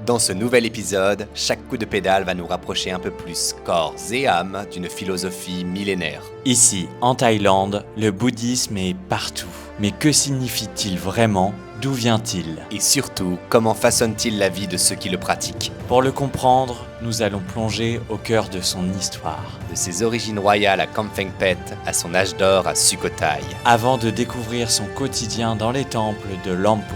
Dans ce nouvel épisode, chaque coup de pédale va nous rapprocher un peu plus corps et âme d'une philosophie millénaire. Ici, en Thaïlande, le bouddhisme est partout. Mais que signifie-t-il vraiment ? D'où vient-il ? Et surtout, comment façonne-t-il la vie de ceux qui le pratiquent ? Pour le comprendre, nous allons plonger au cœur de son histoire. De ses origines royales à Kamphaeng Phet à son âge d'or à Sukhothai. Avant de découvrir son quotidien dans les temples de Lamphun.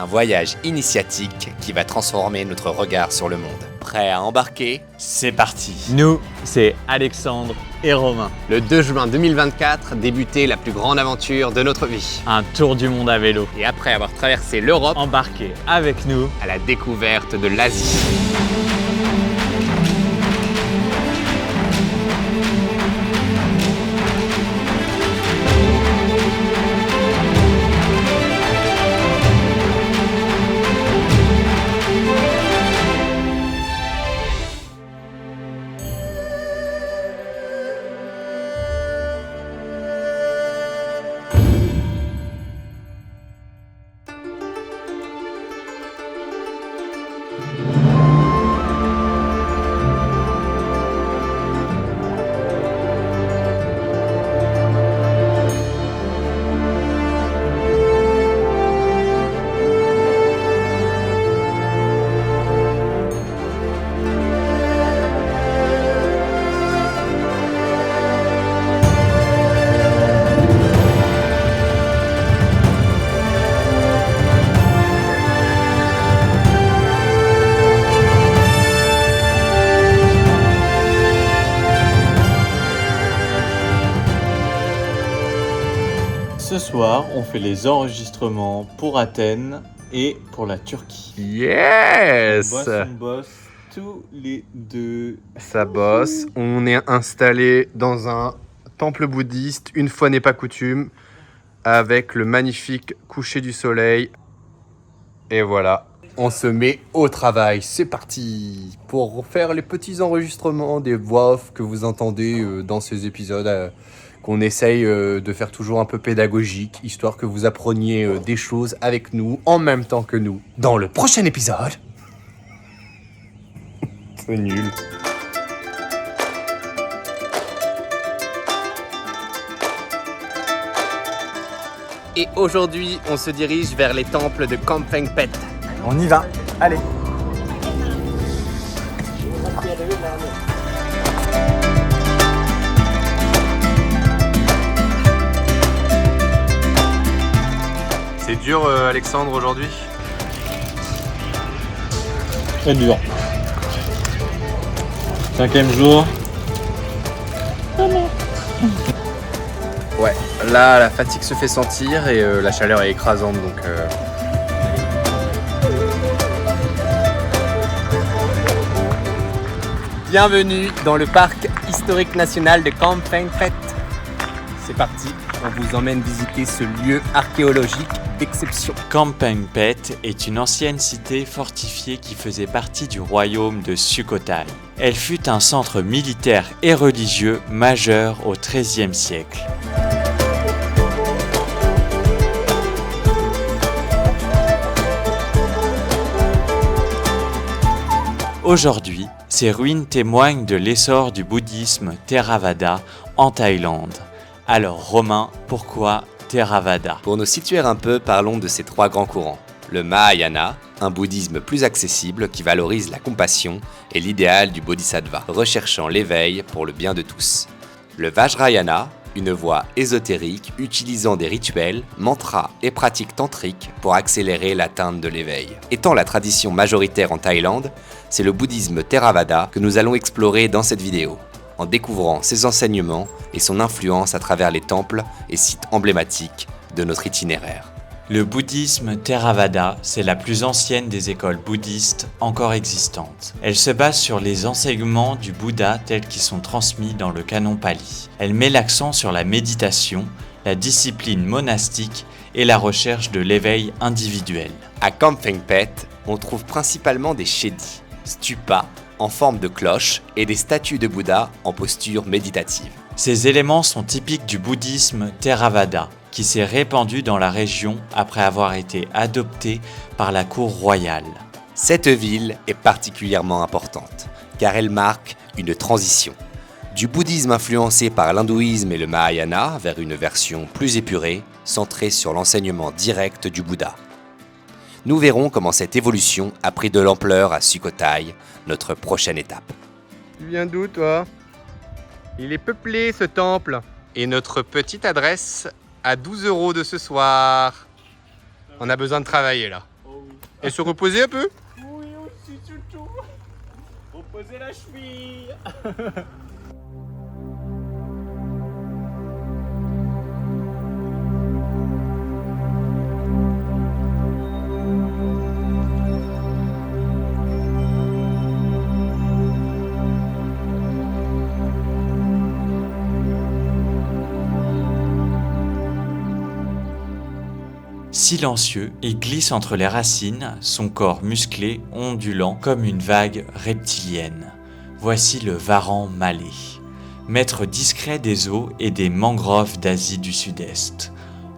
Un voyage initiatique qui va transformer notre regard sur le monde. Prêt à embarquer ? C'est parti. Nous, c'est Alexandre et Romain. Le 2 juin 2024 débutait la plus grande aventure de notre vie. Un tour du monde à vélo. Et après avoir traversé l'Europe, Embarquez avec nous à la découverte de l'Asie. Ce soir, on fait les enregistrements pour Athènes et pour la Turquie. Yes! On bosse tous les deux. Ça bosse. On est installé dans un temple bouddhiste, une fois n'est pas coutume, avec le magnifique coucher du soleil. Et voilà, on se met au travail. C'est parti pour faire les petits enregistrements des voix off que vous entendez dans ces épisodes. Qu'on essaye de faire toujours un peu pédagogique, histoire que vous appreniez des choses avec nous, en même temps que nous. Dans le prochain épisode... C'est nul. Et aujourd'hui, on se dirige vers les temples de Kamphaeng Phet. On y va, allez. C'est dur, Alexandre, aujourd'hui ? Très dur. 5e jour. Ouais, là, la fatigue se fait sentir et la chaleur est écrasante, donc... Bienvenue dans le parc historique national de Kamphaeng Phet. C'est parti, on vous emmène visiter ce lieu archéologique d'exception. Kamphaeng Phet est une ancienne cité fortifiée qui faisait partie du royaume de Sukhothai. Elle fut un centre militaire et religieux majeur au XIIIe siècle. Aujourd'hui, ces ruines témoignent de l'essor du bouddhisme Theravada en Thaïlande. Alors Romain, pourquoi Theravada ? Pour nous situer un peu, parlons de ces trois grands courants. Le Mahayana, un bouddhisme plus accessible qui valorise la compassion et l'idéal du bodhisattva, recherchant l'éveil pour le bien de tous. Le Vajrayana, une voie ésotérique utilisant des rituels, mantras et pratiques tantriques pour accélérer l'atteinte de l'éveil. Étant la tradition majoritaire en Thaïlande, c'est le bouddhisme Theravada que nous allons explorer dans cette vidéo, en découvrant ses enseignements et son influence à travers les temples et sites emblématiques de notre itinéraire. Le bouddhisme Theravada, c'est la plus ancienne des écoles bouddhistes encore existantes. Elle se base sur les enseignements du Bouddha tels qu'ils sont transmis dans le canon pali. Elle met l'accent sur la méditation, la discipline monastique et la recherche de l'éveil individuel. À Kamphaeng Phet, on trouve principalement des chedis, stupas en forme de cloche et des statues de Bouddha en posture méditative. Ces éléments sont typiques du bouddhisme Theravada, qui s'est répandu dans la région après avoir été adopté par la cour royale. Cette ville est particulièrement importante, car elle marque une transition. Du bouddhisme influencé par l'hindouisme et le Mahayana vers une version plus épurée, centrée sur l'enseignement direct du Bouddha. Nous verrons comment cette évolution a pris de l'ampleur à Sukhothai, notre prochaine étape. Tu viens d'où, toi? Il est peuplé, ce temple. Et notre petite adresse à 12 € de ce soir. On a besoin de travailler, là. Et se reposer un peu? Oui, aussi, surtout. Reposez la cheville. Silencieux, il glisse entre les racines, son corps musclé, ondulant comme une vague reptilienne. Voici le varan malais, maître discret des eaux et des mangroves d'Asie du Sud-Est.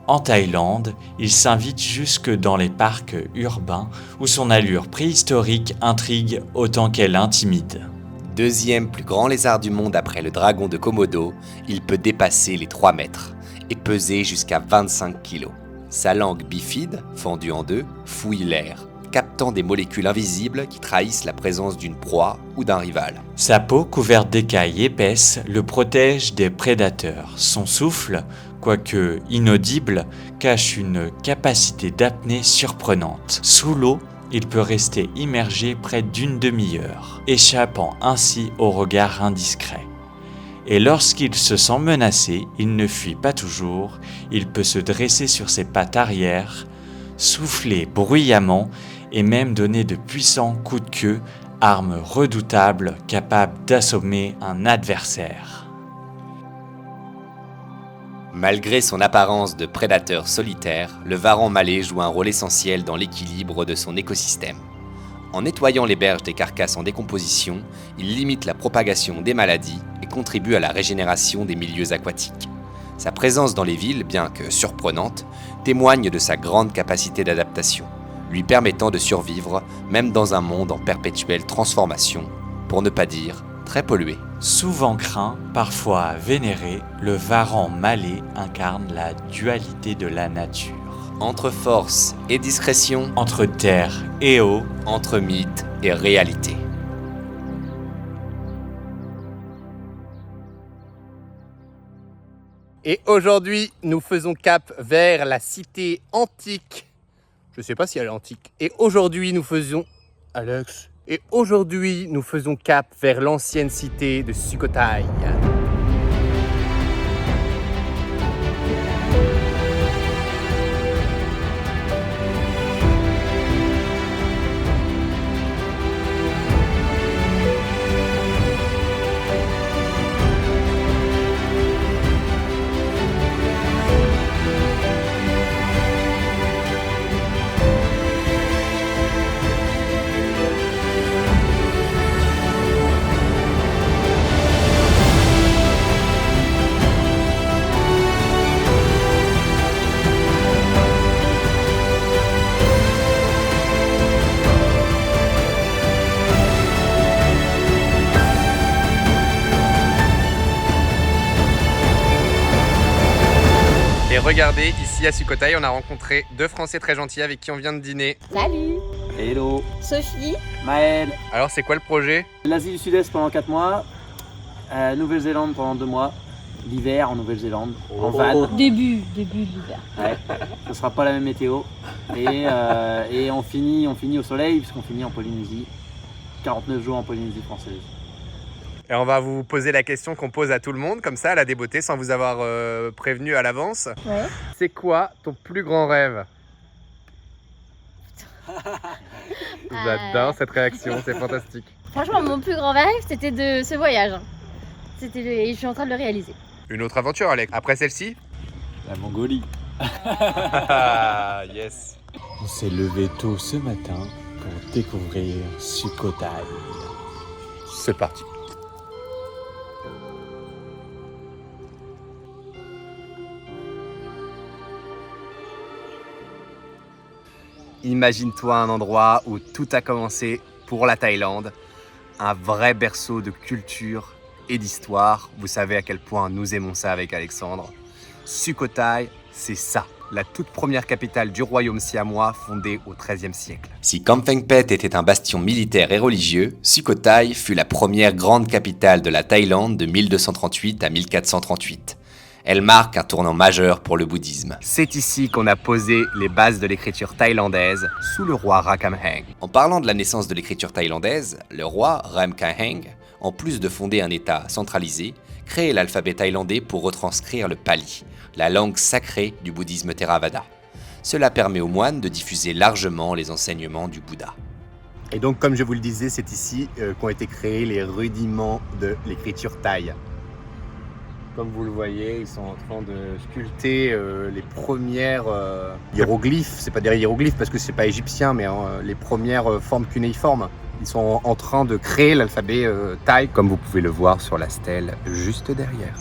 En Thaïlande, il s'invite jusque dans les parcs urbains où son allure préhistorique intrigue autant qu'elle intimide. Deuxième plus grand lézard du monde après le dragon de Komodo, il peut dépasser les 3 mètres et peser jusqu'à 25 kilos. Sa langue bifide, fendue en deux, fouille l'air, captant des molécules invisibles qui trahissent la présence d'une proie ou d'un rival. Sa peau couverte d'écailles épaisses le protège des prédateurs. Son souffle, quoique inaudible, cache une capacité d'apnée surprenante. Sous l'eau, il peut rester immergé près d'une demi-heure, échappant ainsi au regard indiscret. Et lorsqu'il se sent menacé, il ne fuit pas toujours, il peut se dresser sur ses pattes arrière, souffler bruyamment et même donner de puissants coups de queue, arme redoutable capable d'assommer un adversaire. Malgré son apparence de prédateur solitaire, le varan malais joue un rôle essentiel dans l'équilibre de son écosystème. En nettoyant les berges des carcasses en décomposition, il limite la propagation des maladies et contribue à la régénération des milieux aquatiques. Sa présence dans les villes, bien que surprenante, témoigne de sa grande capacité d'adaptation, lui permettant de survivre même dans un monde en perpétuelle transformation, pour ne pas dire très pollué. Souvent craint, parfois vénéré, le varan malais incarne la dualité de la nature. Entre force et discrétion, Entre terre et eau, entre mythe et réalité. Et aujourd'hui, nous faisons cap vers la cité antique. Je sais pas si elle est antique. Et aujourd'hui, nous faisons... Alex. Et aujourd'hui, nous faisons cap vers l'ancienne cité de Sukhothai. Et regardez, ici à Sukhothai, on a rencontré 2 Français très gentils avec qui on vient de dîner. Salut, Hello, Sophie. Maël. Alors, c'est quoi le projet? L'Asie du Sud-Est pendant 4 mois, Nouvelle-Zélande pendant 2 mois, l'hiver en Nouvelle-Zélande, en van. Début de l'hiver. Ouais, ce sera pas la même météo. Et on finit au soleil puisqu'on finit en Polynésie. 49 jours en Polynésie française. Et on va vous poser la question qu'on pose à tout le monde, comme ça, à la débeauté, sans vous avoir prévenu à l'avance. Ouais. C'est quoi ton plus grand rêve? J'adore cette réaction, c'est fantastique. Franchement, mon plus grand rêve, c'était de ce voyage. Et je suis en train de le réaliser. Une autre aventure, Alex. Après celle-ci? La Mongolie. Yes. On s'est levé tôt ce matin pour découvrir Sukhothai. C'est parti. Imagine-toi un endroit où tout a commencé pour la Thaïlande, un vrai berceau de culture et d'histoire. Vous savez à quel point nous aimons ça avec Alexandre. Sukhothai, c'est ça, la toute première capitale du royaume siamois fondée au XIIIe siècle. Si Kamphaeng Phet était un bastion militaire et religieux, Sukhothai fut la première grande capitale de la Thaïlande de 1238 à 1438. Elle marque un tournant majeur pour le bouddhisme. C'est ici qu'on a posé les bases de l'écriture thaïlandaise sous le roi Rakhamhaeng. En parlant de la naissance de l'écriture thaïlandaise, le roi Ramkhamhaeng, en plus de fonder un État centralisé, crée l'alphabet thaïlandais pour retranscrire le pali, la langue sacrée du bouddhisme Theravada. Cela permet aux moines de diffuser largement les enseignements du Bouddha. Et donc, comme je vous le disais, c'est ici qu'ont été créés les rudiments de l'écriture thaï. Comme vous le voyez, ils sont en train de sculpter les premières hiéroglyphes. C'est pas des hiéroglyphes parce que c'est pas égyptien, mais les premières formes cunéiformes. Ils sont en train de créer l'alphabet thaï, comme vous pouvez le voir sur la stèle juste derrière.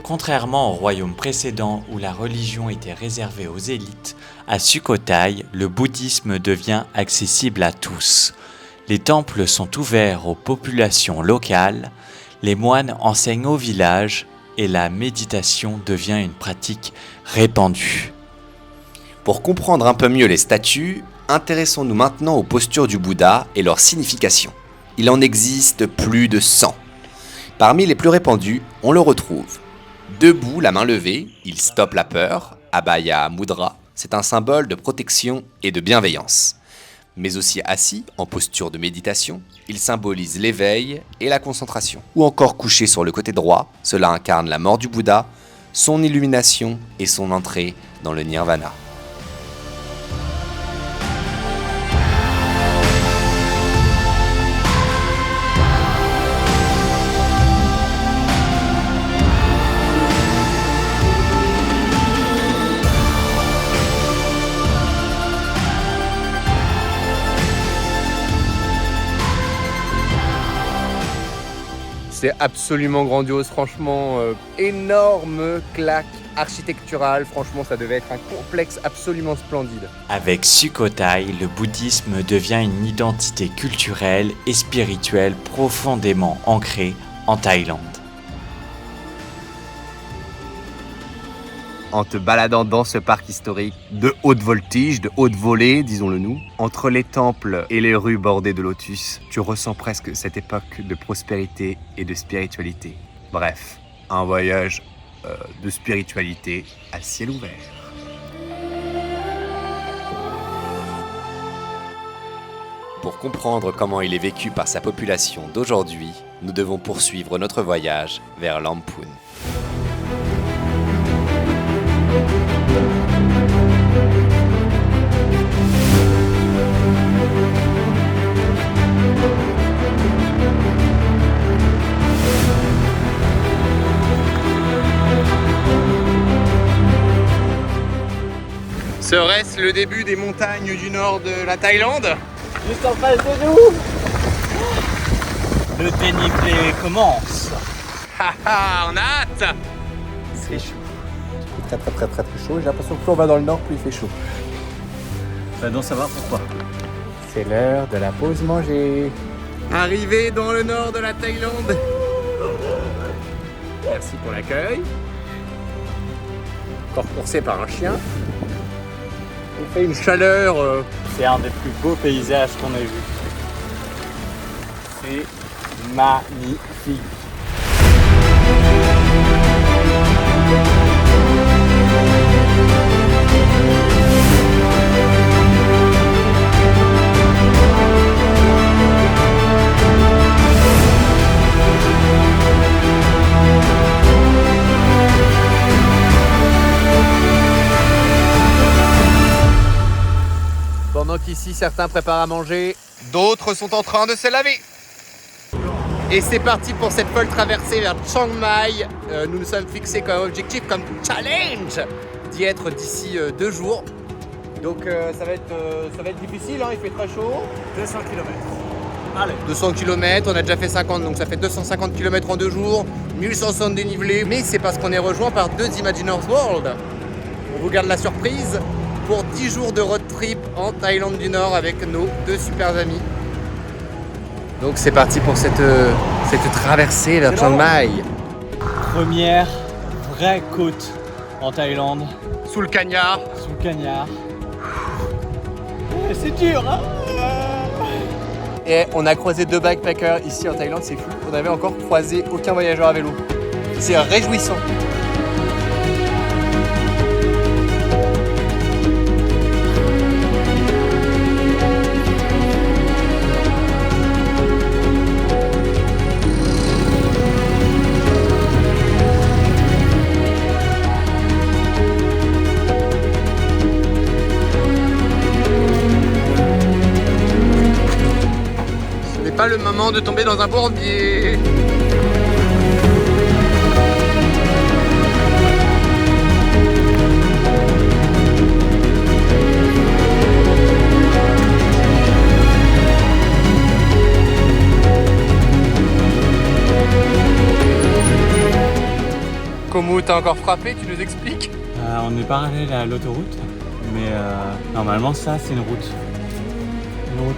Contrairement au royaume précédent où la religion était réservée aux élites, à Sukhothai, le bouddhisme devient accessible à tous. Les temples sont ouverts aux populations locales, les moines enseignent au village et la méditation devient une pratique répandue. Pour comprendre un peu mieux les statues, intéressons-nous maintenant aux postures du Bouddha et leur signification. Il en existe plus de 100. Parmi les plus répandues, on le retrouve debout, la main levée, il stoppe la peur, Abhaya Mudra, c'est un symbole de protection et de bienveillance. Mais aussi assis, en posture de méditation, il symbolise l'éveil et la concentration. Ou encore couché sur le côté droit, cela incarne la mort du Bouddha, son illumination et son entrée dans le nirvana. C'est absolument grandiose, franchement, énorme claque architecturale, franchement ça devait être un complexe absolument splendide. Avec Sukhothai, le bouddhisme devient une identité culturelle et spirituelle profondément ancrée en Thaïlande. En te baladant dans ce parc historique de haute voltige, de haute volée, disons-le nous, entre les temples et les rues bordées de lotus, tu ressens presque cette époque de prospérité et de spiritualité. Bref, un voyage de spiritualité à ciel ouvert. Pour comprendre comment il est vécu par sa population d'aujourd'hui, nous devons poursuivre notre voyage vers Lamphun. Serait-ce le début des montagnes du nord de la Thaïlande? Juste en face de nous, le dénivelé commence. Haha, on a hâte! C'est chaud. Très chaud. J'ai l'impression que plus on va dans le nord, plus il fait chaud. Va donc savoir pourquoi. C'est l'heure de la pause manger. Arrivé dans le nord de la Thaïlande. Merci pour l'accueil. Encore coursé par un chien. On fait une chaleur. C'est un des plus beaux paysages qu'on ait vu. C'est magnifique. Pendant qu'ici certains préparent à manger, d'autres sont en train de se laver. Et c'est parti pour cette folle traversée vers Chiang Mai. Nous nous sommes fixés comme objectif, comme challenge, d'y être d'ici 2 jours. Donc ça va être difficile, hein, il fait très chaud. 200 km. Allez. 200 km, on a déjà fait 50, donc ça fait 250 km en 2 jours, 1160 dénivelés. Mais c'est parce qu'on est rejoint par 2 Imagineers World. On vous garde la surprise. pour 10 jours de road trip en Thaïlande du Nord avec nos 2 super amis. Donc c'est parti pour cette traversée vers Chiang Mai. Première vraie côte en Thaïlande, Sous le cagnard. sous le cagnard. C'est dur, hein. Et on a croisé 2 backpackers ici en Thaïlande, c'est fou. On n'avait encore croisé aucun voyageur à vélo. C'est réjouissant. Pas le moment de tomber dans un bourbier. Comment t'as encore frappé, tu nous expliques? On est parallèle à l'autoroute, mais normalement ça c'est une route. Une route.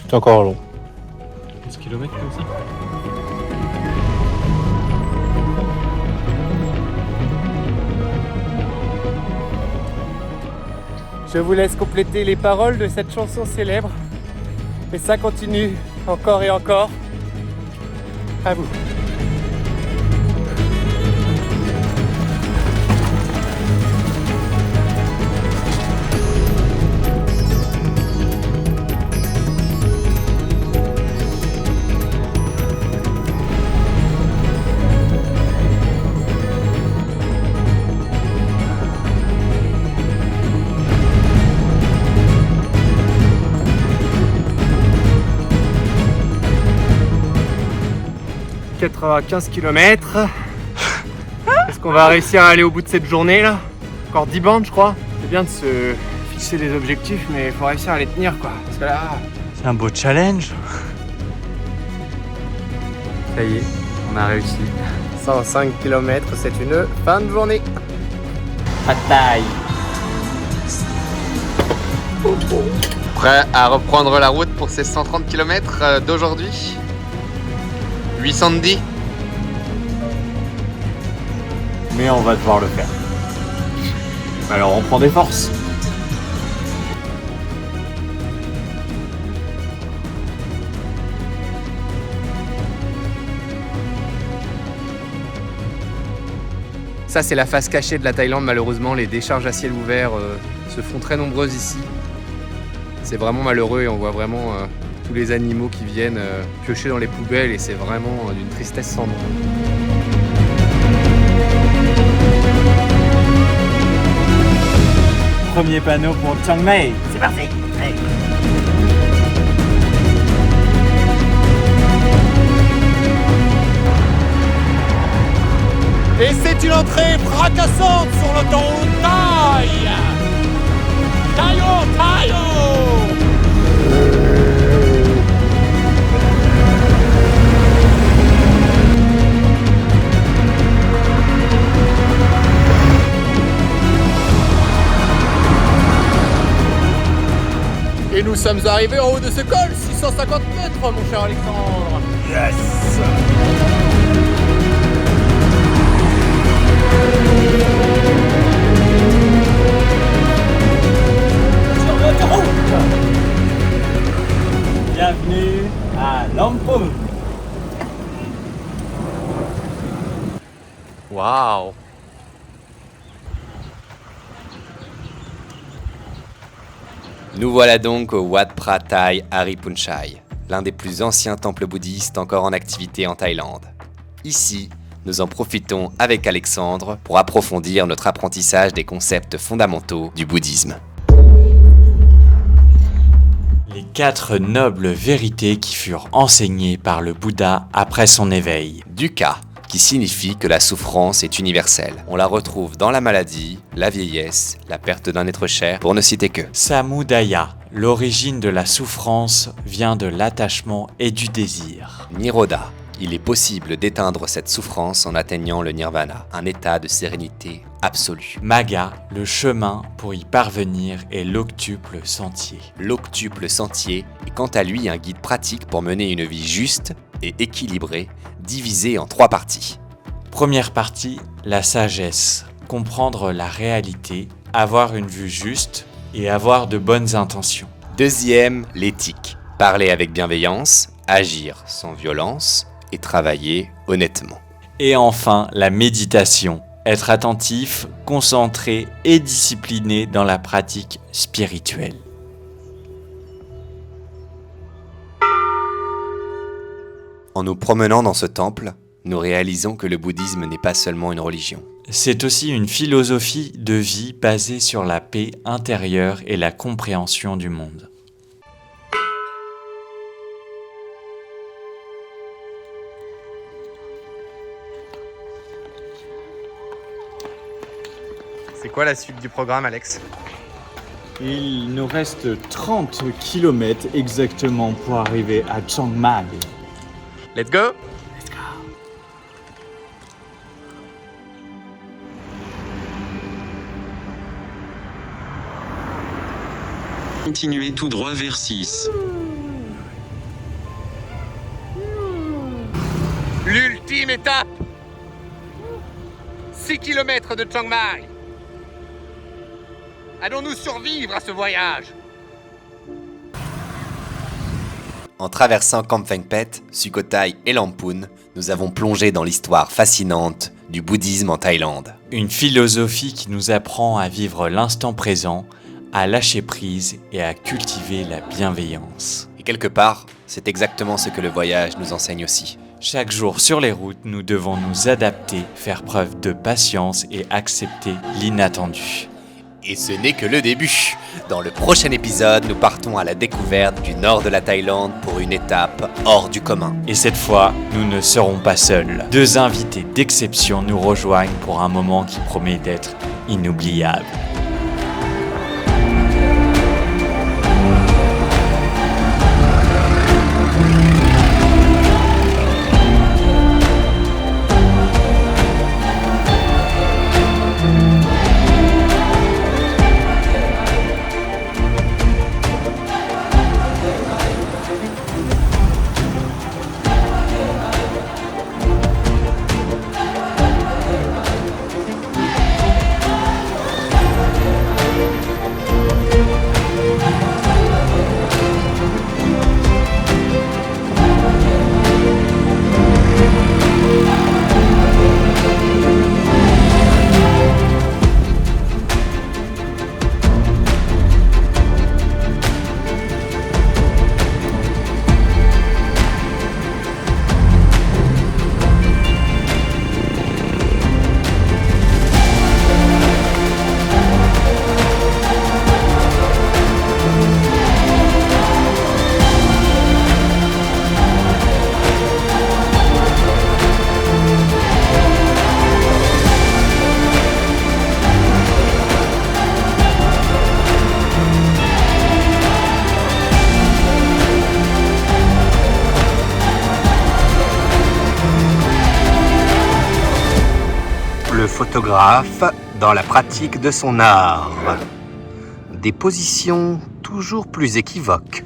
C'est encore long. 11 km comme ça. Je vous laisse compléter les paroles de cette chanson célèbre. Et ça continue encore et encore. À vous. À 15 km. Est-ce qu'on va réussir à aller au bout de cette journée là? Encore 10 bandes je crois. C'est bien de se fixer des objectifs mais il faut réussir à les tenir quoi. Parce que là, C'est un beau challenge. ça y est, on a réussi. 105 km, c'est une fin de journée. Bataille. Prêt à reprendre la route pour ces 130 km d'aujourd'hui? 810. Mais on va devoir le faire. Alors on prend des forces. Ça c'est la face cachée de la Thaïlande, malheureusement les décharges à ciel ouvert se font très nombreuses ici. C'est vraiment malheureux et on voit vraiment tous les animaux qui viennent piocher dans les poubelles et c'est vraiment d'une tristesse sans nom. Premier panneau pour Chiang Mai. C'est parti. Allez. Et c'est une entrée fracassante sur l'autoroute Thaï. Tayo, Tayo. Et nous sommes arrivés en haut de ce col, 650 mètres, mon cher Alexandre. Yes. Sur l'autoroute. Bienvenue à Lampung. Waouh. Nous voilà donc au Wat Phra Thai Aripunchai, l'un des plus anciens temples bouddhistes encore en activité en Thaïlande. Ici, nous en profitons avec Alexandre pour approfondir notre apprentissage des concepts fondamentaux du bouddhisme. Les 4 nobles vérités qui furent enseignées par le Bouddha après son éveil. Dukkha, qui signifie que la souffrance est universelle. On la retrouve dans la maladie, la vieillesse, la perte d'un être cher, pour ne citer que. Samudaya, l'origine de la souffrance vient de l'attachement et du désir. Nirodha, Il est possible d'éteindre cette souffrance en atteignant le nirvana, un état de sérénité absolue. Magga, le chemin pour y parvenir est l'octuple sentier. L'octuple sentier est quant à lui un guide pratique pour mener une vie juste et équilibrée, divisée en 3 parties. Première partie, la sagesse. Comprendre la réalité, avoir une vue juste et avoir de bonnes intentions. Deuxième, l'éthique. Parler avec bienveillance, agir sans violence et travailler honnêtement. Et enfin, la méditation. Être attentif, concentré et discipliné dans la pratique spirituelle. En nous promenant dans ce temple, nous réalisons que le bouddhisme n'est pas seulement une religion. C'est aussi une philosophie de vie basée sur la paix intérieure et la compréhension du monde. C'est quoi la suite du programme, Alex? Il nous reste 30 km exactement pour arriver à Chiang Mai. Let's go! Continuez tout droit vers 6. L'ultime étape! 6 km de Chiang Mai! Allons-nous survivre à ce voyage? En traversant Kamphaengphet, Sukhothai et Lamphun, nous avons plongé dans l'histoire fascinante du bouddhisme en Thaïlande. Une philosophie qui nous apprend à vivre l'instant présent, à lâcher prise et à cultiver la bienveillance. Et quelque part, c'est exactement ce que le voyage nous enseigne aussi. Chaque jour sur les routes, nous devons nous adapter, faire preuve de patience et accepter l'inattendu. Et ce n'est que le début. Dans le prochain épisode, nous partons à la découverte du nord de la Thaïlande pour une étape hors du commun. Et cette fois, nous ne serons pas seuls. 2 invités d'exception nous rejoignent pour un moment qui promet d'être inoubliable. Le photographe dans la pratique de son art. Des positions toujours plus équivoques.